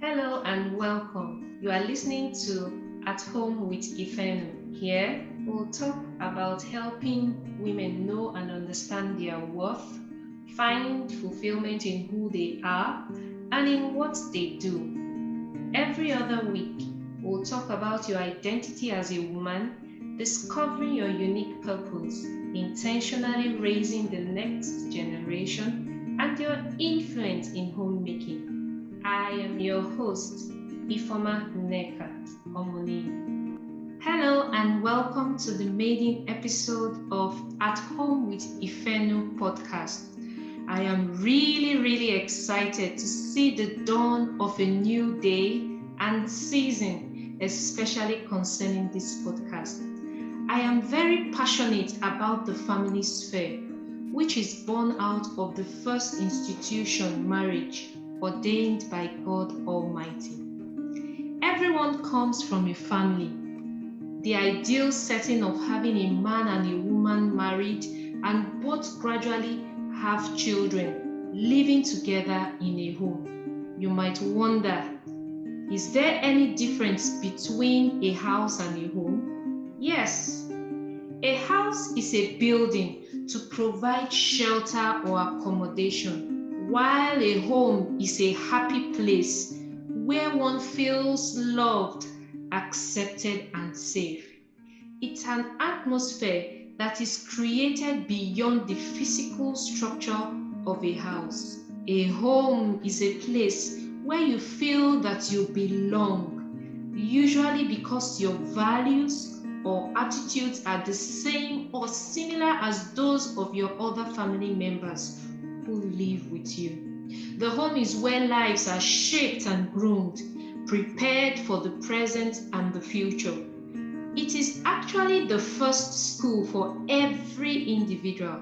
Hello and welcome. You are listening to At Home with Ifeno. Here, we'll talk about helping women know and understand their worth, find fulfillment in who they are, and in what they do. Every other week, we'll talk about your identity as a woman, discovering your unique purpose, intentionally raising the next generation, and your influence in homemaking. I am your host, Ifoma Nekat Omoni. Hello and welcome to the maiden episode of At Home with Ifeno podcast. I am really excited to see the dawn of a new day and season, especially concerning this podcast. I am very passionate about the family sphere, which is born out of the first institution, marriage, ordained by God Almighty. Everyone comes from a family. The ideal setting of having a man and a woman married and both gradually have children living together in a home. You might wonder, is there any difference between a house and a home? Yes. A house is a building to provide shelter or accommodation, while a home is a happy place where one feels loved, accepted, and safe. It's an atmosphere that is created beyond the physical structure of a house. A home is a place where you feel that you belong, usually because your values or attitudes are the same or similar as those of your other family members who live with you. The home is where lives are shaped and groomed, prepared for the present and the future. It is actually the first school for every individual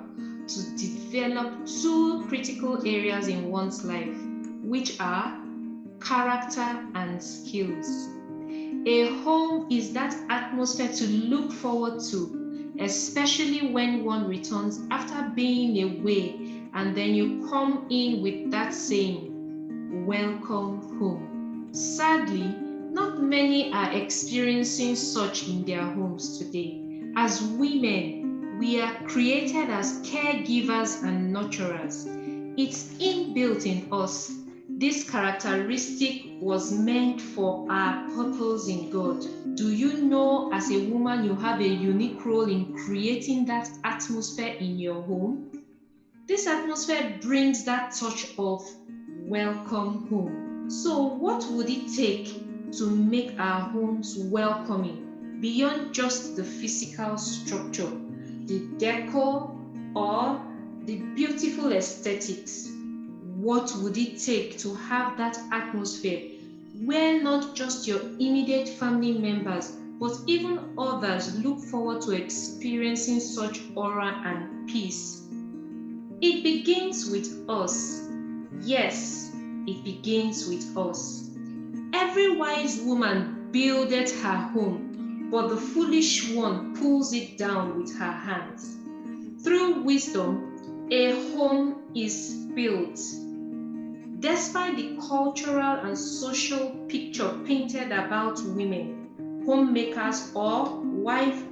to develop two critical areas in one's life, which are character and skills. A home is that atmosphere to look forward to, especially when one returns after being away and then you come in with that saying, "Welcome home." Sadly, not many are experiencing such in their homes today. As women, we are created as caregivers and nurturers. It's inbuilt in us. This characteristic was meant for our purpose in God. Do you know, as a woman, you have a unique role in creating that atmosphere in your home? This atmosphere brings that touch of welcome home. So what would it take to make our homes welcoming beyond just the physical structure, the decor, or the beautiful aesthetics? What would it take to have that atmosphere where not just your immediate family members, but even others look forward to experiencing such aura and peace? It begins with us. Yes, it begins with us. Every wise woman buildeth her home, but the foolish one pulls it down with her hands. Through wisdom, a home is built. Despite the cultural and social picture painted about women, homemakers or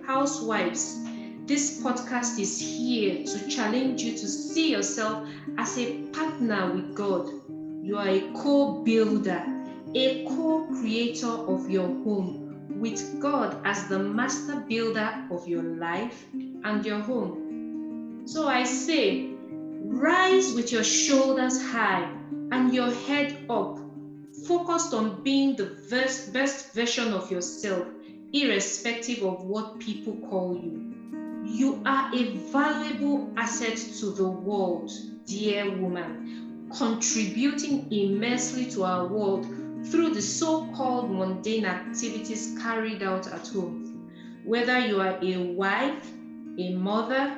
housewives, this podcast is here to challenge you to see yourself as a partner with God. You are a co-builder, a co-creator of your home, with God as the master builder of your life and your home. So I say, rise with your shoulders high and your head up, focused on being the best version of yourself, irrespective of what people call you. You are a valuable asset to the world, dear woman, contributing immensely to our world through the so-called mundane activities carried out at home. Whether you are a wife, a mother,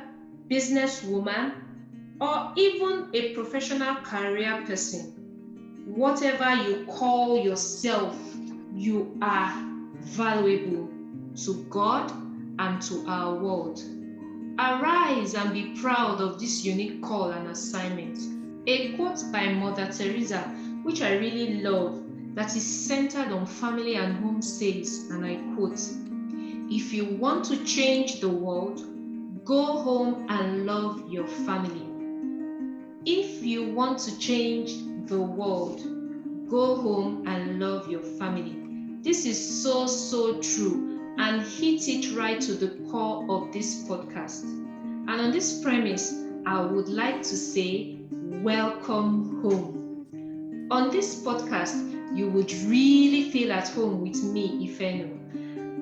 businesswoman, or even a professional career person, whatever you call yourself, you are valuable to God and to our world. Arise and be proud of this unique call and assignment. A quote by Mother Teresa, which I really love, that is centered on family and home says, and I quote, "If you want to change the world, go home and love your family." If you want to change the world, go home and love your family. This is so true and hit it right to the core of this podcast. And on this premise, I would like to say, welcome home. On this podcast, you would really feel at home with me, Ifeno.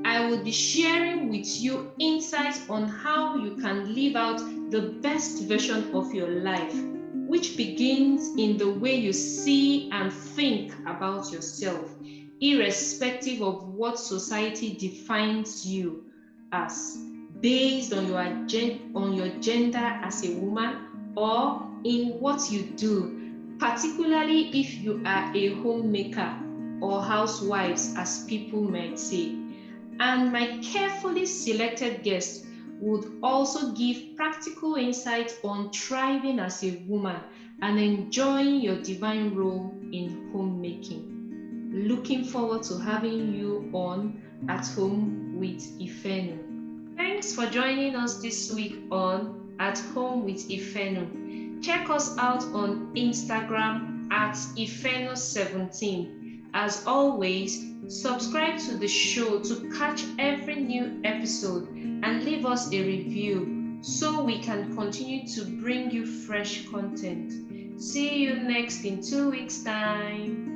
I will be sharing with you insights on how you can live out the best version of your life, which begins in the way you see and think about yourself, irrespective of what society defines you as, based on your gender as a woman or in what you do, particularly if you are a homemaker or housewives, as people might say. And my carefully selected guests would also give practical insights on thriving as a woman and enjoying your divine role in homemaking. Looking forward to having you on At Home with Ifeno. Thanks for joining us this week on At Home with Ifeno. Check us out on Instagram at Ifeno17. As always, subscribe to the show to catch every new episode and leave us a review so we can continue to bring you fresh content. See you next in 2 weeks' time.